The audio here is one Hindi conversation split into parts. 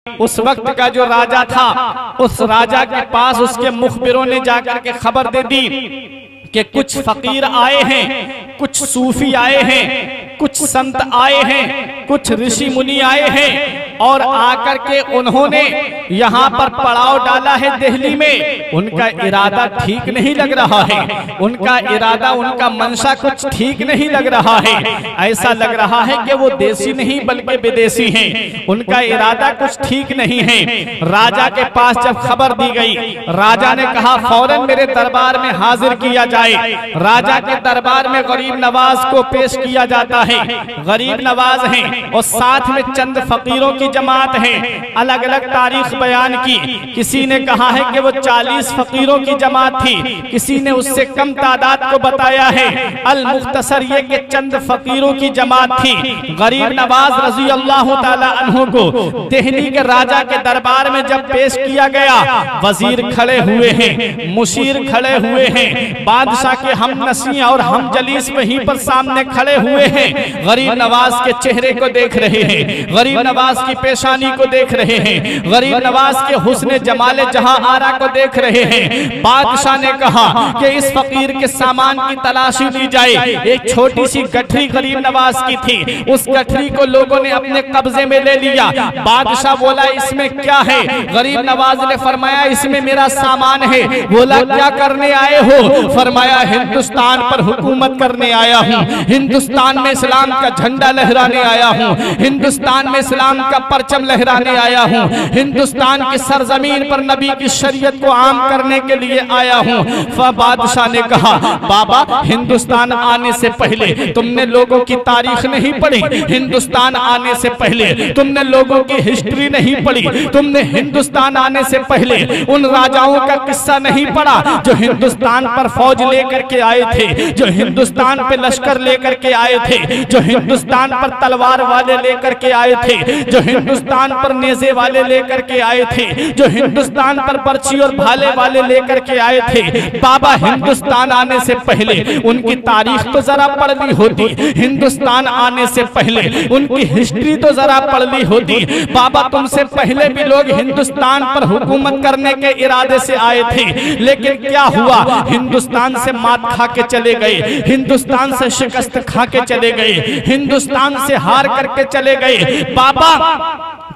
उस वक्त का जो राजा था, उस राजा के पास उसके मुखबिरों ने जाकर के खबर दे दी कि कुछ फकीर आए हैं, कुछ सूफी आए हैं, कुछ संत आए हैं, कुछ ऋषि मुनि आए हैं और आकर के उन्होंने यहाँ पर पड़ाव डाला है दिल्ली में। उनका इरादा ठीक नहीं लग रहा है, उनका इरादा, उनका मंशा कुछ ठीक नहीं लग रहा है। ऐसा लग रहा है कि वो देसी नहीं बल्कि विदेशी हैं, उनका इरादा कुछ ठीक नहीं है। राजा के पास जब खबर दी गई, राजा ने कहा फौरन मेरे दरबार में हाजिर किया जाए। राजा के दरबार में गरीब नवाज को पेश किया जाता है। गरीब नवाज हैं और साथ में चंद फकीरों की जमात है। अलग अलग तारीख बयान की, किसी ने कहा है कि वो 40 फकीरों की जमात थी, किसी ने उससे कम तादाद को बताया है। अल मुख्तसर ये कि चंद फकीरों की जमात थी। गरीब नवाज रजी अल्लाह ताला अन्हु को दिल्ली के राजा के दरबार में जब पेश किया गया, वजीर खड़े हुए हैं, मुशीर खड़े हुए हैं, बादशाह के हम नसी और हम जलीस वहीं पर सामने खड़े हुए हैं। गरीब नवाज के चेहरे को देख रहे हैं, गरीब नवाज की पेशानी को देख रहे हैं, गरीब नवाज के हुस्न जमाले जहां आरा को देख रहे हैं। बादशाह ने कहा कि इस फकीर के सामान की तलाशी ली जाए। एक छोटी सी गठरी गरीब नवाज की थी, उस गठरी को लोगों ने अपने कब्जे में ले लिया। बादशाह बोला इसमें क्या है? गरीब नवाज ने फरमाया इसमें मेरा सामान है। बोला क्या करने आए हो? फरमाया हिंदुस्तान पर हुकूमत करने आया हूँ, हिंदुस्तान में इस्लाम का झंडा लहराने आया हूँ, हिंदुस्तान में इस्लाम का परचम लहराने आया हूँ, हिंदुस्तान की सरजमीन पर नबी की शरीयत को आम करने के लिए आया हूँ। बादशाह ने कहा बाबा हिंदुस्तान आने से पहले तुमने लोगों की तारीख नहीं पढ़ी, हिंदुस्तान आने से पहले तुमने लोगों की हिस्ट्री नहीं पढ़ी, तुमने हिंदुस्तान आने से पहले उन राजाओं का किस्सा नहीं पढ़ा जो हिंदुस्तान पर फौज लेकर के आए थे, जो हिंदुस्तान पे लश्कर लेकर के आए थे, जो हिंदुस्तान पर तलवार वाले लेकर के आए थे, जो हिंदुस्तान पर नेज़े वाले लेकर के आए थे, जो हिंदुस्तान पर बर्छी और भाले वाले लेकर के आए थे। बाबा हिंदुस्तान आने से पहले उनकी तारीख तो जरा पढ़ ली होती, हिंदुस्तान आने से पहले उनकी हिस्ट्री तो जरा पढ़ ली होती। बाबा तुमसे पहले भी लोग हिंदुस्तान पर हुकूमत करने के इरादे से आए थे, लेकिन क्या हुआ? हिंदुस्तान से मात खा के चले गए, हिंदुस्तान से शिकस्त खा के चले गए, हिंदुस्तान से हार करके चले गए। बाबा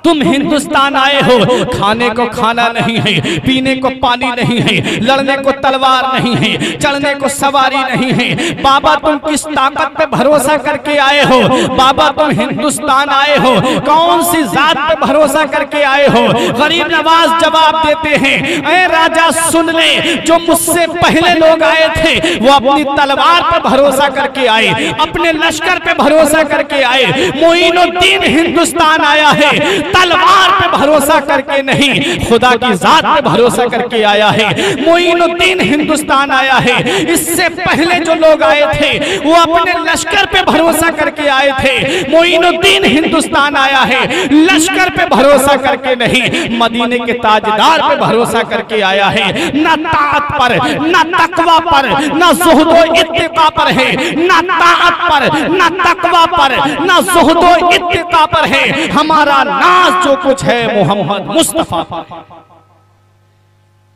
तुम हिंदुस्तान आए हो, खाने को खाना नहीं है, पीने को पानी नहीं है, लड़ने को तलवार नहीं है, चढ़ने को सवारी नहीं है। बाबा तुम किस ताकत पे भरोसा करके आए हो? बाबा तुम हिंदुस्तान आए हो, कौन सी जात पे भरोसा करके आए हो? गरीब नवाज जवाब देते हैं ऐ राजा सुन ले, जो मुझसे पहले लोग आए थे वो अपनी तलवार पे भरोसा करके आए, अपने लश्कर पे भरोसा करके आए। मोइनुद्दीन हिंदुस्तान आया है तलवार पे भरोसा करके नहीं, खुदा की जात पे भरोसा करके आया है। मोइनुद्दीन हिंदुस्तान आया है, इससे पहले जो लोग आए थे वो अपने लश्कर पे भरोसा करके आए थे। मोइनुद्दीन हिंदुस्तान आया है लश्कर पे भरोसा करके नहीं, मदीने के ताजदार पे भरोसा करके आया है। न ताअत पर, न तकवा पर, न ज़ुहदो इत्तिका पर है, न ताअत पर, न तकवा पर, न ज़ुहदो इत्तिका पर है। हमारा नाज जो कुछ है मोहम्मद मुस्तफा पर।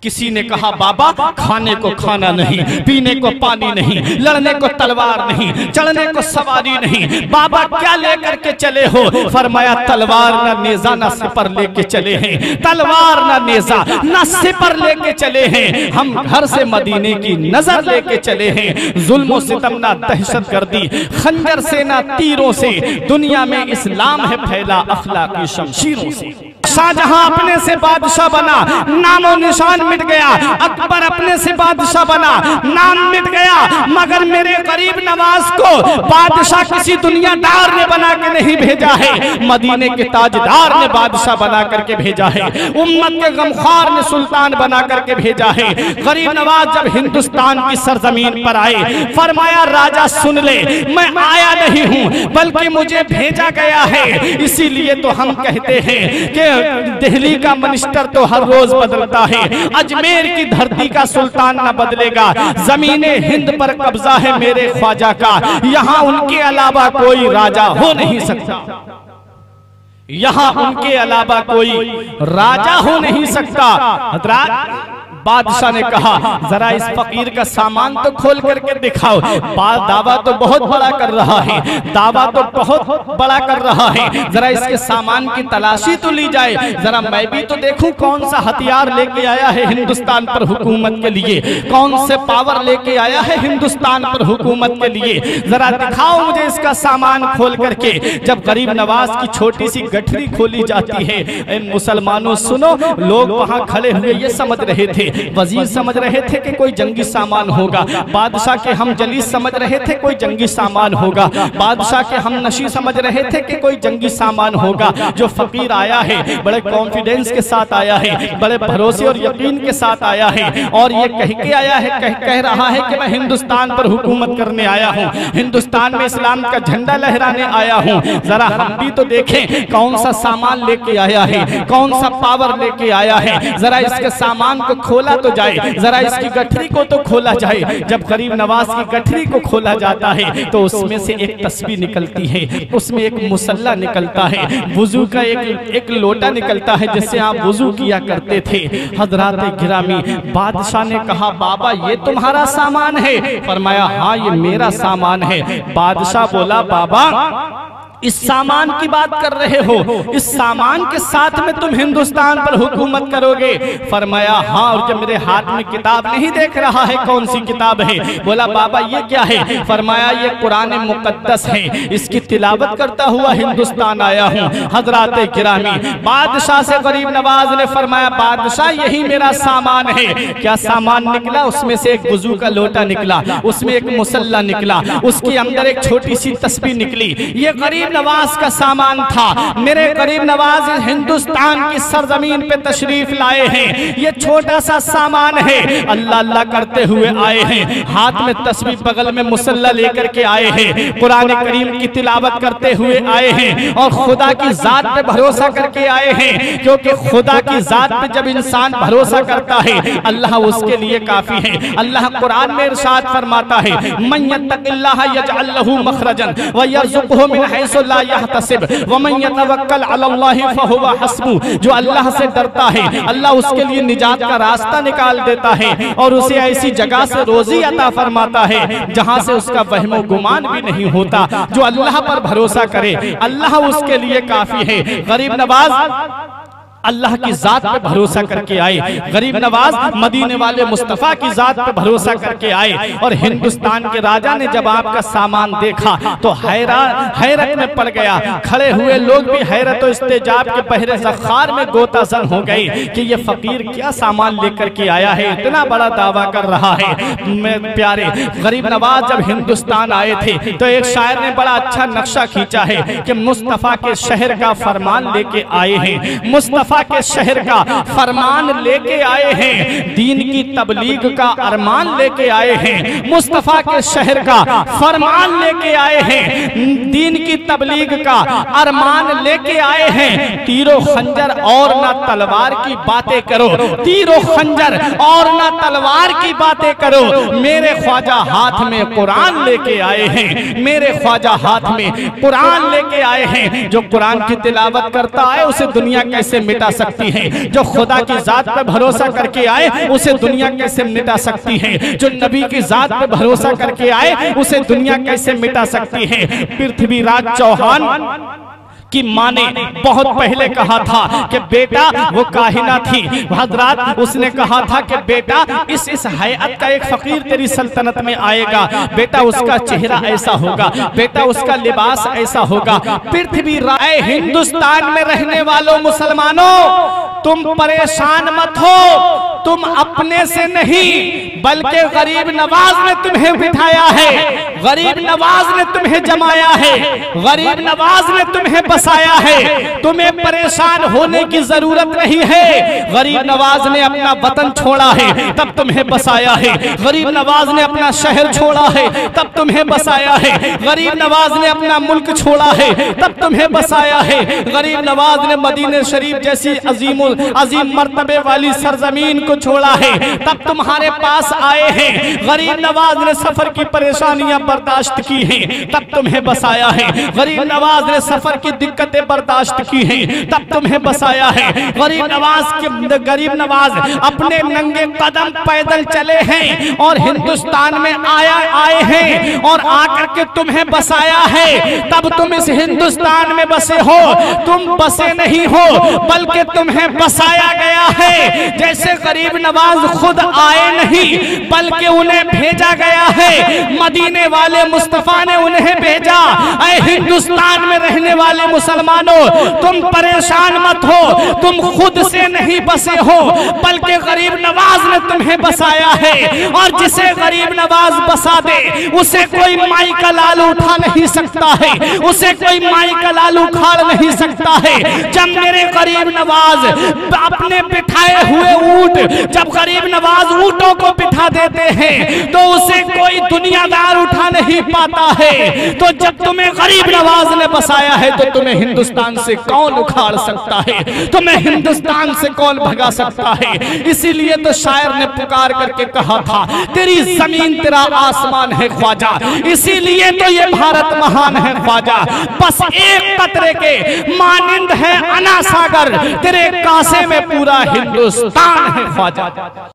किसी ने कहा बाबा खाने को खाना नहीं, पीने को पानी नहीं, लड़ने को तलवार नहीं, चढ़ने को सवारी नहीं। बाबा क्या लेकर के चले हो? फरमाया तलवार ना नेजा ना सिपर लेके चले हैं, तलवार ना नेजा ना सिपर लेके चले हैं, हम घर से मदीने की नजर लेके चले हैं। जुल्म सितम ना दहशत गर्दी, खंजर से ना तीरों से, दुनिया में इस्लाम है फैला अखलाकी शमशीरों से। शाहजहां अपने से बादशाह बना, नामो निशान मिट गया। अकबर अपने से बादशाह बना, नाम मिट गया। मगर मेरे गरीब नवाज को बादशाह किसी दुनियादार ने बना के नहीं भेजा है, मदीने के ताजदार ने बादशाह बना करके भेजा है, उम्मत के गमखार ने सुल्तान बना करके भेजा है। गरीब नवाज जब हिंदुस्तान की सरजमीन पर आए, फरमाया राजा सुन ले, मैं आया नहीं हूँ बल्कि मुझे भेजा गया है। इसीलिए तो हम कहते हैं कि दिल्ली का मिनिस्टर तो हर रोज बदलता है, अजमेर की धरती का सुल्तान न बदलेगा। जमीने हिंद पर कब्जा है मेरे ख्वाजा का, यहाँ उनके अलावा कोई राजा हो नहीं सकता। यहाँ उनके अलावा कोई राजा हो नहीं सकता। बादशाह ने कहा जरा इस फकीर का सामान तो खोल करके दिखाओ। दावा तो बहुत बड़ा कर रहा है, दावा तो बहुत बड़ा कर रहा है, जरा इसके सामान की तलाशी तो ली जाए, जरा मैं भी तो देखूं कौन सा हथियार लेके आया है हिंदुस्तान पर हुकूमत के लिए, कौन से पावर लेके आया है हिंदुस्तान पर हुकूमत के लिए, जरा दिखाओ मुझे इसका सामान खोल करके। जब गरीब नवाज की छोटी सी गठरी खोली जाती है, मुसलमानों सुनो, लोग वहां खड़े हुए ये समझ रहे थे, वजीर समझ रहे थे कि कोई जंगी सामान होगा, बादशाह के हम जलीस समझ रहे थे कोई जंगी सामान होगा, बादशाह के हम नशी समझ रहे थे कि कोई जंगी सामान होगा। जो फकीर आया है बड़े कॉन्फिडेंस के साथ आया है, बड़े भरोसे और यकीन के साथ आया है, और ये कह के आया है, कह रहा है कि मैं हिंदुस्तान पर हुकूमत करने आया हूँ, हिंदुस्तान में इस्लाम का झंडा लहराने आया हूँ, जरा हम भी तो देखें कौन सा सामान लेके आया है, कौन सा पावर लेके आया है, जरा इसके सामान को खोला तो जाए, जरा इसकी गठरी को तो खोला जाए। जब गरीब नवाज की गठरी को खोला जाता है तो उसमें से एक तस्बीह निकलती है, उसमें एक मुसल्ला निकलता है, वुजू का एक लोटा निकलता है जिससे आप वुजू किया करते थे। हजरात गिरामी, बादशाह ने कहा बाबा ये तुम्हारा सामान है? फरमाया हाँ ये मेरा सामान है। बादशाह बोला बाबा इस सामान की बात कर रहे हो, इस सामान के साथ में तुम हिंदुस्तान पर हुकूमत करोगे? फरमाया हाँ। और जब मेरे हाथ में किताब नहीं देख रहा है कौन सी किताब है? बोला बाबा ये क्या है? फरमाया ये कुरान मुकद्दस है, इसकी तिलावत करता हुआ हिंदुस्तान आया हूँ। हजरात गिरामी, बादशाह से गरीब नवाज ने फरमाया बादशाह यही मेरा सामान है। क्या सामान निकला? उसमें से एक वुजू का लोटा निकला, उसमें एक मुसल्ला निकला, उसके अंदर एक छोटी सी तस्बीह निकली। ये गरीब नवाज का सामान था। मेरे गरीब नवाज हिंदुस्तान की सरजमीन पे तशरीफ लाए हैं, ये छोटा सा सामान है, अल्लाह अल्लाह करते हुए आए हैं, हाथ में तस्बीह बगल में मुसल्ला लेकर के आए हैं, कुरान करीम की तिलावत करते हुए आए हैं और खुदा की जात पे भरोसा करके आए हैं। क्योंकि खुदा की जात पे जब इंसान भरोसा करता है अल्लाह उसके लिए काफी है। अल्लाह कुरान में इरशाद फरमाता है मन यत्तकिल्लाह यजअल लहू मखरजन व यरज़ुक़हु मिन हैसु ला यहतसिब व मन यतवक्कल अलल्लाहि फहुवा हस्बुह। जो अल्लाह से डरता है अल्लाह उसके लिए निजात का रास्ता निकाल देता है और उसे ऐसी जगह से रोजी अता फरमाता है जहां से उसका वहमो गुमान भी नहीं होता। जो अल्लाह पर भरोसा करे अल्लाह उसके लिए काफी है। गरीब नवाज अल्लाह की जात पे भरोसा करके आए, गरीब नवाज मदीने वाले मुस्तफा की जात पे भरोसा करके आए। और हिंदुस्तान के राजा ने जब आपका सामान देखा तो हैरत में पड़ गया। खड़े हुए लोग भी हैरत और इस्तेजाब के बहरे ज़ख़ार में गोताज़न हो गए कि ये फकीर क्या सामान लेकर के आया है, इतना बड़ा दावा कर रहा है। मेरे प्यारे, गरीब नवाज जब हिंदुस्तान आए थे तो एक शायर ने बड़ा अच्छा नक्शा खींचा है कि मुस्तफा के शहर का फरमान लेके आए हैं, मुस्तफा के शहर का फरमान लेके आए हैं, दीन की तबलीग का अरमान लेके आए हैं, मुस्तफा के शहर का फरमान लेके आए हैं, दीन की तबलीग का अरमान लेके आए हैं। तीरों खंजर और ना तलवार की बातें करो, तीरों खंजर और ना तलवार की बातें करो, मेरे ख्वाजा हाथ में कुरान लेके आए हैं, मेरे ख्वाजा हाथ में कुरान लेके आए हैं। जो कुरान की तिलावत करता है उसे दुनिया कैसे मिटा सकती है? जो खुदा की जात पे भरोसा करके आए उसे दुनिया कैसे मिटा सकती है? जो नबी की जात पे भरोसा करके आए उसे दुनिया कैसे मिटा सकती है? पृथ्वीराज चौहान की माँ ने बहुत पहले कहा था कि बेटा वो काहिना थी हजरात, उसने कहा था कि बेटा इस हैयत का एक फकीर तेरी सल्तनत में आएगा, बेटा उसका चेहरा ऐसा होगा, बेटा उसका लिबास ऐसा होगा। पृथ्वी राय हिंदुस्तान में रहने वालों मुसलमानों, तुम परेशान मत हो, तुम अपने से नहीं बल्कि गरीब नवाज ने तुम्हें बिठाया है, गरीब नवाज ने तुम्हें जमाया है, गरीब नवाज ने तुम्हें बसाया है, तुम्हें परेशान होने की जरूरत नहीं है। गरीब नवाज ने अपना वतन छोड़ा है तब तुम्हें बसाया है, गरीब नवाज ने अपना शहर छोड़ा है तब तुम्हें बसाया है, गरीब नवाज ने अपना मुल्क छोड़ा है तब तुम्हें बसाया है, गरीब नवाज ने मदीने शरीफ जैसी अजीम मर्तबे वाली सरजमीन को छोड़ा है, तब तुम्हारे पास आए हैं। गरीब नवाज ने सफर की परेशानियां बर्दाश्त की हैं, तब तुम्हें बसाया है। गरीब नवाज ने सफर की दिक्कतें बर्दाश्त की हैं, तब तुम्हें बसाया है। गरीब नवाज अपने नंगे कदम पैदल चले हैं और हिंदुस्तान में आए हैं और आकर के तुम्हें बसाया है, तब तुम इस हिंदुस्तान में बसे हो। तुम बसे नहीं हो बल्कि तुम्हें बसाया गया है। जैसे गरीब नवाज खुद आए नहीं बल्कि उन्हें भेजा गया है, मदीने वाले मुस्तफा ने उन्हें भेजा। ऐ हिंदुस्तान में रहने वाले मुसलमानों, तुम परेशान मत हो, तुम खुद से नहीं बसे हो बल्कि गरीब नवाज ने तुम्हें बसाया है। और जिसे गरीब नवाज बसा दे उसे कोई माई का लाल उठा नहीं सकता है, उसे कोई माई का लाल उखाड़ नहीं सकता है। जब मेरे गरीब नवाज अपने बिठाए हुए ऊंट, जब गरीब नवाज ऊंटों को बिठा देते हैं तो उसे कोई दुनियादार उठा नहीं पाता है। तो जब तुम्हें गरीब नवाज ने बसाया है तो तुम्हें हिंदुस्तान से कौन उखाड़ सकता है, तुम्हें हिंदुस्तान से कौन भगा सकता है। इसीलिए तो शायर ने पुकार करके कहा था, तेरी जमीन तेरा आसमान है ख्वाजा, इसीलिए तो ये भारत महान है ख्वाजा। बस एक कतरे के मानिंद है अना सागर, तेरे कासे में पूरा हिंदुस्तान है ख्वाजा।